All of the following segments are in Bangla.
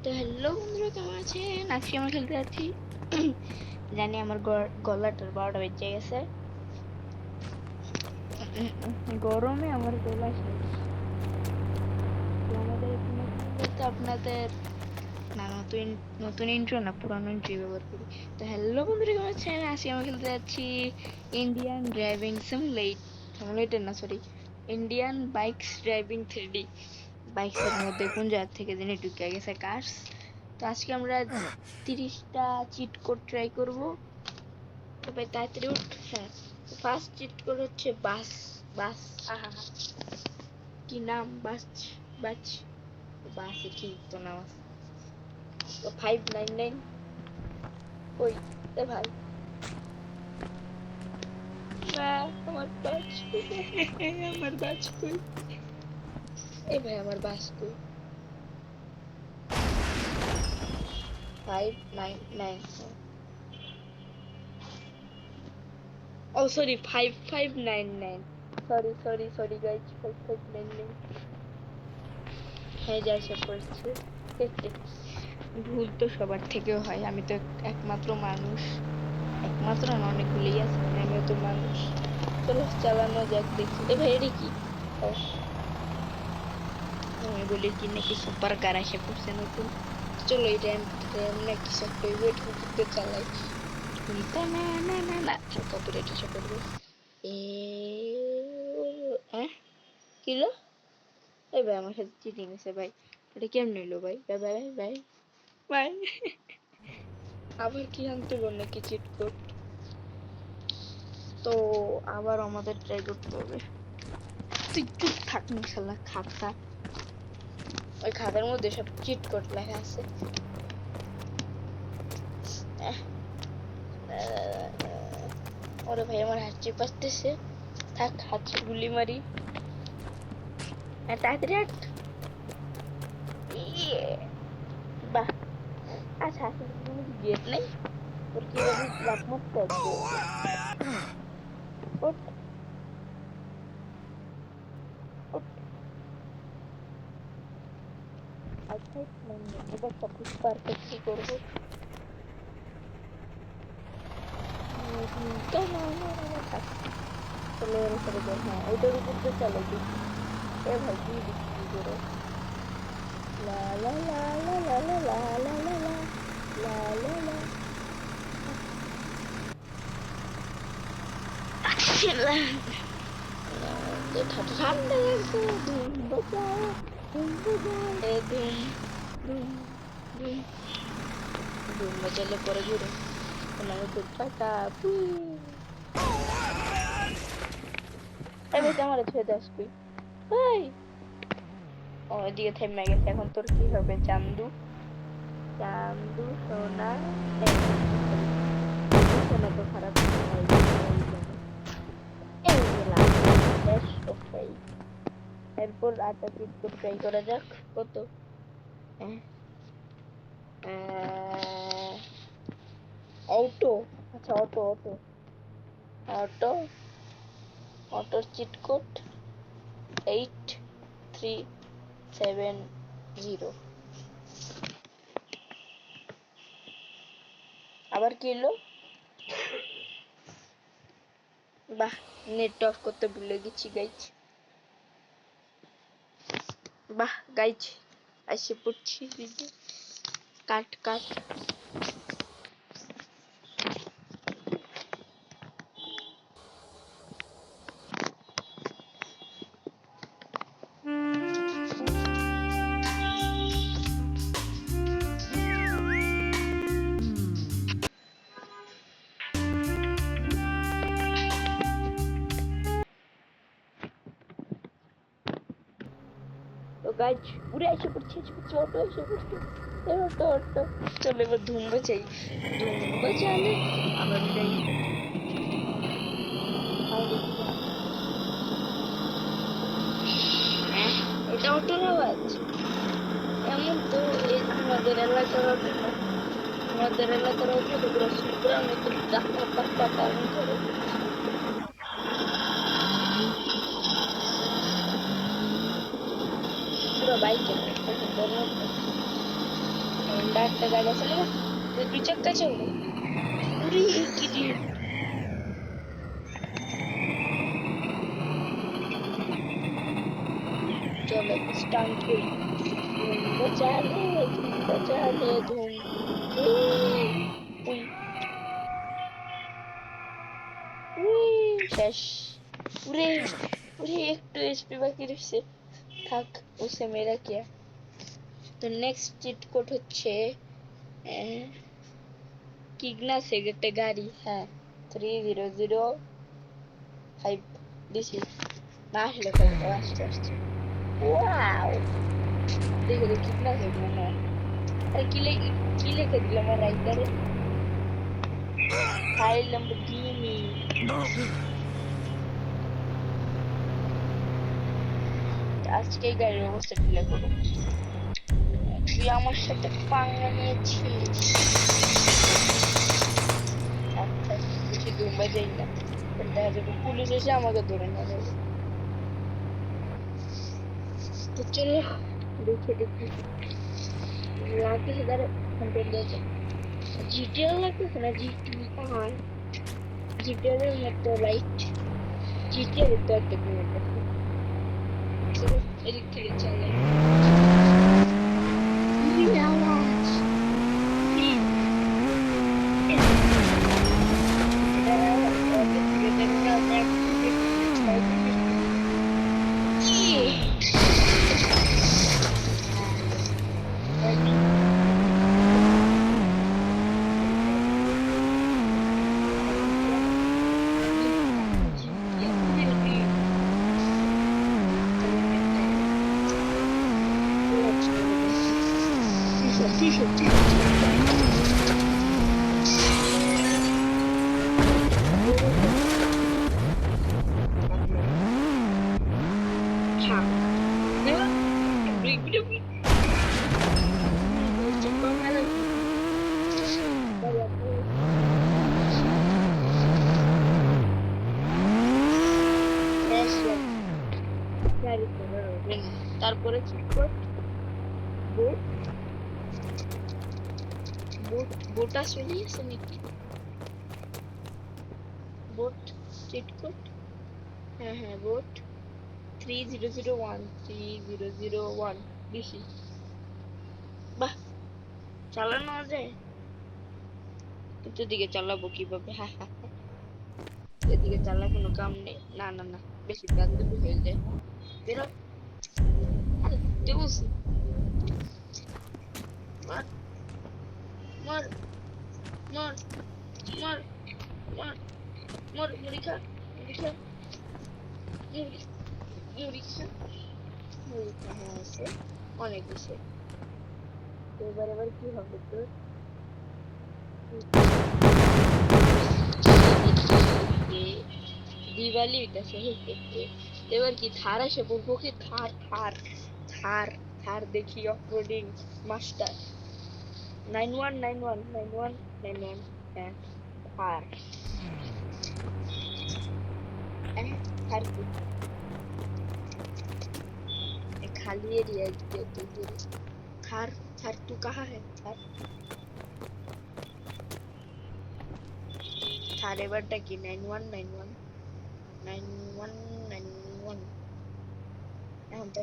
তো হ্যালো বন্ধুরা, কেমন আছেন? আজকে আমরা খেলতে যাচ্ছি। জানি আমার গলাটার 12টা বেজে গেছে। গরমে আমার গলা শেষ। তো আমাদের এখানে বলতে আপনাদের না, নতুন নতুন ইন্ট্রো না, পুরানো ইন্ট্রো ব্যবহার করি। তো হ্যালো বন্ধুরা, কেমন আছেন? আজকে আমরা খেলতে যাচ্ছি ইন্ডিয়ান ড্রাইভিং সিমুলেটর না, sorry, Indian bikes driving 3D। বাইকসের মধ্যে কোন জায়গা থেকে যিনি ঢুকে গেছে কার্স। তো আজকে আমরা 30টা চিট কোড ট্রাই করব। তবে তাড়াতাড়ি উঠ। হ্যাঁ, ফার্স্ট চিট কোড হচ্ছে বাস। বাস, আহা, কি নাম! বাস, বাস, বাসে ঠিক তো নাম আছে। তো 599 কই? এ ভাই, না, আমার বাস কই? আমার বাস কই? এ ভাই, আমার বাস কই? 599, ও sorry, 5599। Sorry sorry sorry guys, 5599। হ্যাঁ, যাই সব করছে। ভুল তো সবার থেকেও হয়, আমি তো একমাত্র মানুষ। একমাত্র না, অনেকগুলোই আছে, মানে আমিও তো মানুষ। চলো চালানো যাক, দেখি। এ ভাই, এটা কি? ও, আমি বলি কি নাকি সুপার কার এসে পড়ছে নতুন। চলো এই র্যাম র্যাম না কিছু একটা ওয়েট করতে চালাই। না না না না, কত রেট এসে পড়বে। এ হ্যাঁ, কিলো? এই ভাই, আমার সাথে চিটিং আছে ভাই। এটা কেমন নিলো ভাই? Bye bye bye bye. আবার কি আনতে বললো কি চিট কোড? তো আবার আমাদের ট্রাই করতে হবে। তুই চুপ থাক না শালা খাতা। ওই খাতার মধ্যে সব চিট কোড লেখা আছে। ওরে ভাই, আমার হাঁচি পাসতেছে। থাক, হাঁচি গুলি মারি। হ্যাঁ, তাড়াতাড়ি হাঁট। ইয়ে, বাহ। আচ্ছা আচ্ছা, কোনো কি গেট নেই? তোর কিভাবে লাফ মারতে হবে? ওঠ, ওঠ। আচ্ছা, এবার সব কিছু পারফেক্টলি করবো। চলে এর উপরে যাই। হ্যাঁ, ওইটার উপর দিয়ে চালাই দেখি। এ ভাই, কি দেখি করে? লা লা লা লা লা লা লা লা লা লা লা লা লা। ঠান্ডা লাগছে। ধুম বাজাও, ধুম বাজাও, এ ধুম ধুম ধুম। ধুম বাজালে পরে ঘুরে আমার দুপাটা পুই। এবার তো আমার ছেড়ে দাস তুই। এই, ও এদিকে থেমে গেছে। এখন তোর কি হবে চান্দু? চান্দু সোনা। এই, সোনা তো খারাপ হয়। এই গেলাম। বেশ, ওকে। এরপর আটা চিট করে ট্রাই করা যাক। কত? অটো। আচ্ছা, অটো অটো অটো অটোর চিট কোড 8370। আবার কি এলো? বাহ, নেট অফ করতে ভুলে গেছি গাইজ। বাহ গাইজ, এসে পড়ছি দিদি। কাট কাট। তো গাইজ, উড়ে এসে পড়ছি, অটো এসে পড়ছে। Auto auto. চলো এবার ধুম বাজাই। ধুম বাজালে আবার যাই। হ্যাঁ, এটা অটোর আওয়াজ। এমন তো এই আমাদের এলাকার অটো না। আমাদের এলাকার অটো তো পুরো সুপ্রার মতো টাকা টাকা টার্ন করে। পুরো বাইকের মতো, কিন্তু ওর মতো। होंडा একটা জায়গা চলে না, দুই চাক্কা চলে। উরি কি রে, চলো স্টান্ট করি। ধুম বচালে ধুম বচালে ধুম। উই উই শেষ। উরে উরে একটু এসপি বাকি রয়েছে, থাক ওসে মেরা কিয়া। তো নেক্সট চিট কোড হচ্ছে কিগনাসের একটা গাড়ি, হ্যাঁ 3005 দিছি না, আসলে ফেলতে আসতে আসছে। ওয়াও দেখে দেখি কিগনাসের মনে হয়। আরে কি লিখে দিলাম আমার রাইটারে, ফাইল ল্যাম্বরগিনি। আজকে এই গাড়ির অবস্থা ঢিলা করবো। তুই আমার সাথে পাঙ্গা নিয়েছিস, আচ্ছা বেশি দূর বাজাই না, দেখা যাবে পুলিশ এসে আমাকে ধরে নিয়ে যাবে। তো চলো দেখে দেখি লাগতেছে, তারা কন্ট্রোল দিয়েছে। জিটিএল লাগতেছে না, জিটি হয় জিটিএল এর মতো লাইট, জিটিএল তো একটা মিনিট আছে। চলো এদিক থেকে চালাই। আওয়াজ তারপরে বোট আসলে আছে নাকি, বোট চিট কোড, হ্যাঁ হ্যাঁ বোট 3001 বেশি। বাহ চালানো যায়, কিন্তু এদিকে চালাবো কিভাবে, হ্যাঁ হ্যাঁ এদিকে চালা কোনো কাম নেই, না না না বেশি বান্ধবী হয়ে যায়। বেরো দেবস, মার মার মার মার মার মার, মুড়ি খা মুড়ি খা মুড়ি মুড়ি খা মুড়ি খা, হ্যাঁ আছে অনেক বেশি। এবার এবার কি হবে তোর, দিওয়ালি হইতাছে, এবার কি থার আসে বলবো কি, থার থার থার থার দেখি অফরোডিং মাস্টার 9191 হ্যাঁ থার, থার কি खाली एरिया है तो थार थार तू कहाँ है थार थार एवरটা কি 9191 এখন তো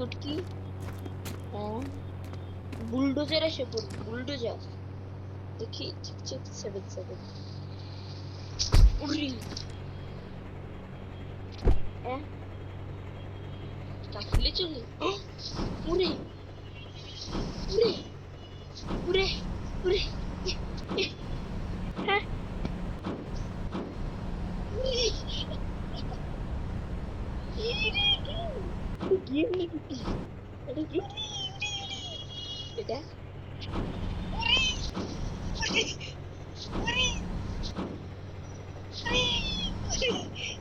কোড কি? হ্যাঁ, বুলডোজার এসে পড়বে, বুলডোজার। দেখি 677 উড়ি। হ্যাঁ, কাফলে চলে। উড়ে উড়ে উড়ে উড়ে। হ্যাঁ, গিয়ে কি এটা কি? এটা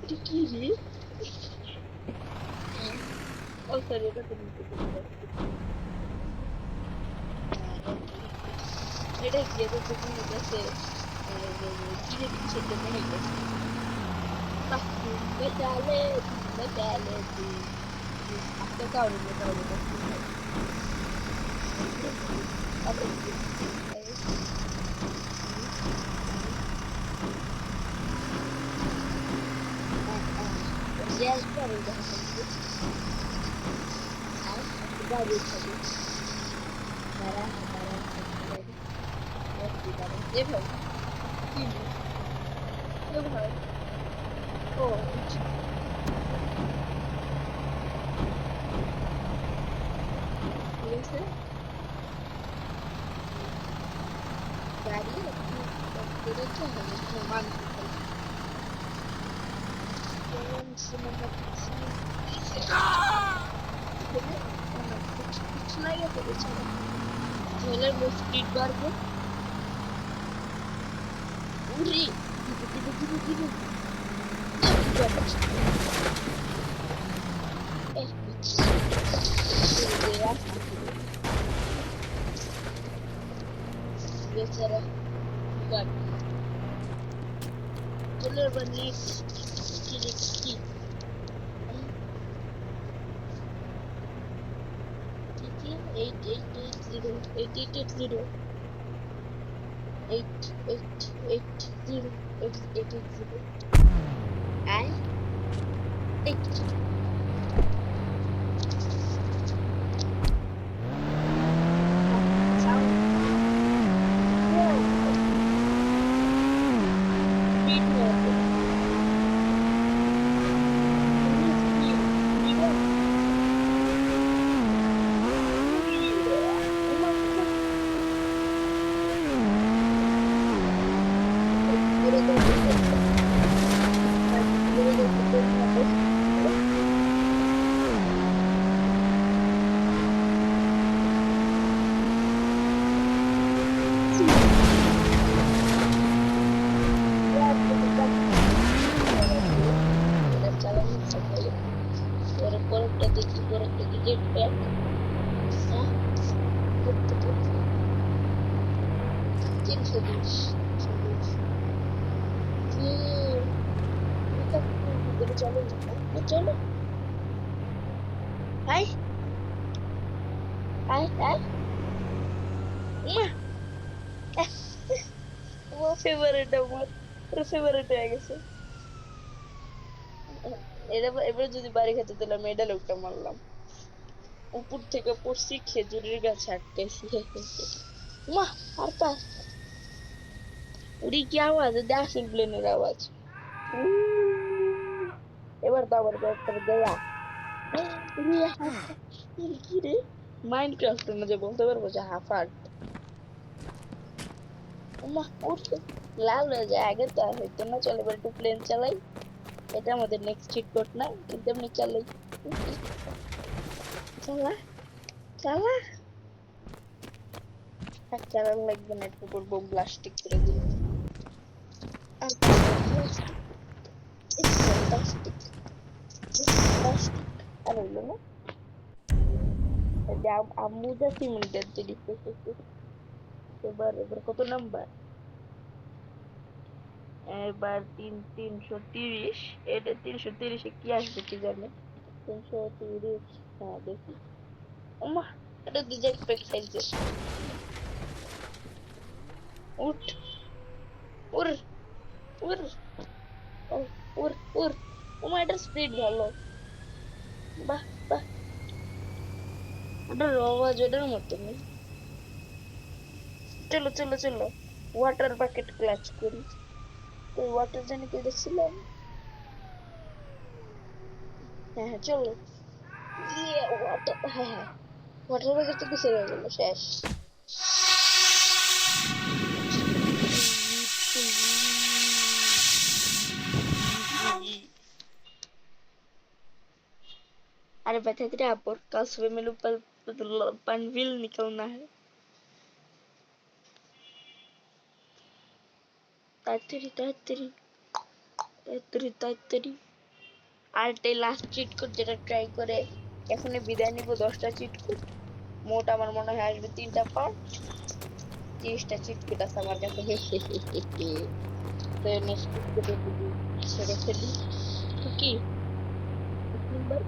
এটা কি রে? ও সরি, এটা তো নিচে চলে যাচ্ছে। এটা গিয়ে তো মনে গেছে কি রে, সেটা মনে গেছে। বাহ, বেচালে বেচালে তুই আজকে কাউরে কাউরে Yes, probably the husband. I forgot it. Bara, ये भाई की ये भाई ओ ये से गाड़ी तेरे क्या है मेहमान ये सिनेमा कुछ नहीं है तेरे चलो ट्रेलर में स्पीड बार को उरी गिरी बेचारा गाड़ी ट्रेलर बनी की 8880 and 8 sound speed jetpack. Hah? Betul. Mungkin sedus. Kita berjalan. Berjalan. Hai. Hai. Mah. আমার ফেভারিট আমার ফেভারিট হয়ে গেছে। এবার যদি বাড়ি খেতে দিলাম এটা লোকটা মারলাম উপর থেকে পড়ছি খেজুরের গাছে আটকাইছি মা আর পা উড়ি কি আওয়াজ আসল প্লেনের আওয়াজ এবার তো আবার একটা দেয়া কি রে মাইনক্রাফটের মধ্যে বলতে পারবো যে হাফ আর্ট মা উঠছে লাল হয়ে যায় আগে তো আর হইতো না চলে এবার একটু প্লেন চালাই এটা আমাদের নেক্সট চিট কোড না কিন্তু এমনি চালাই চালা চালা আর চালান লাগবে না একটু করবো প্লাস্টিক করে দিই আর প্লাস্টিক প্লাস্টিক প্লাস্টিক আর হইলো না আম্মু যা সিমেন্টের তৈরি করতেছে এবার কত নাম্বার এবার 330 এটা 330 কি আসবে কি জানে 330 হ্যাঁ দেখি ওমা এটা দুজন পেক খাইছে উঠ উর উর উর উর ওমা এটার স্পিড ভালো বাহ বাহ ওটার আওয়াজ ওটার মতন। চলো চলো চলো, ওয়াটার বাকেট ক্লাচ করি। তো ওয়াটার জানি কে দেখছিলাম। হ্যাঁ হ্যাঁ চলো। ওয়াটার, হ্যাঁ হ্যাঁ, ওয়াটার বাকেট তো কিছু হয়ে গেল, শেষ। अरे बता तेरे आप कल सुबह में लोग पनविल निकलना है। तातरी तातरी तातरी तातरी। আরেকটাই লাস্ট চিট কোড যেটা ট্রাই করে এখনই বিদায় নিব। 10টা চিট কোড, মোট আমার মনে হয় আসবে 3টা পার্ট। 30টা চিট কোড আছে আমার কাছে। তো নেক্সট চিট কোডে যদি ছেড়ে ফেলি তো কি নাম্বার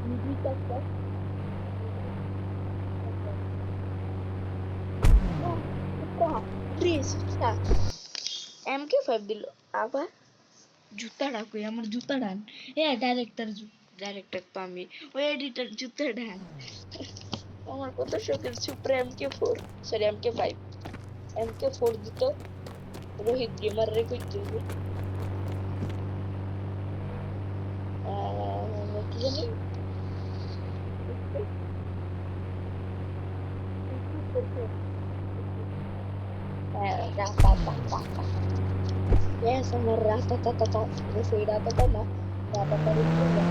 বিবি কাকা প্লিজ MK5 দিল আবার। জুতাটা কই আমার, জুতা ডান। ডাইরেক্টর তো আমি, ওই এডিটর জুতা ডান। আমার কত শখের supra MK4, sorry MK5। MK4 দিত রোহিত গেমার রে কইতে হবে। কি জানি Yes, sama rata tata tata, saya rata tata, rata tata itu ya.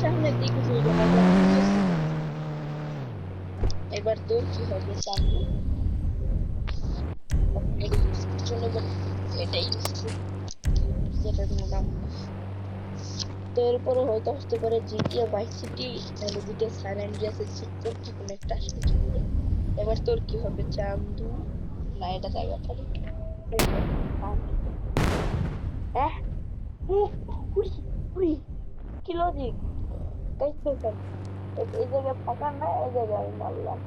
সামনের দিকে এবার তোর কি হবে সামনে? চলো এটাই যেটার নাম। তো এরপরে হয়তো আসতে পারে জিটিএ ভাইস সিটি, নাহলে জিটিএ সান অ্যান্ড্রিয়াসের চিত্র কি কোনো একটা আসবে। এবার তোর কি হবে? চান্দু না, এটা জায়গা থাকি। কি লজিক? এই জায়গায় ফাঁকা না, এই জায়গায় আমি মারলাম।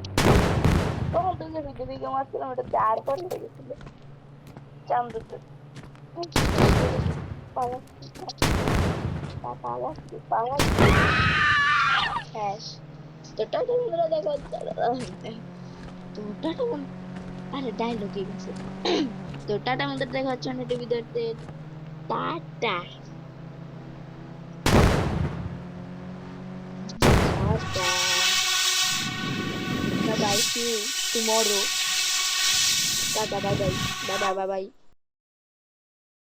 তখন তুই যে ভিডিও দিকে মারছিলাম, এটা দাঁড় পর হয়ে গেছিল চান্দুতে। হ্যাঁ, তো টাটা বন্ধুরা, দেখো তো টাটা বন্ধু, আরে ডায়লগে গেছে। তো টাটা বন্ধুরা, দেখা হচ্ছে অন্য ভিডিওতে। Tata tata, bye bye, see you tomorrow. Bye bye bye bye bye bye bye bye.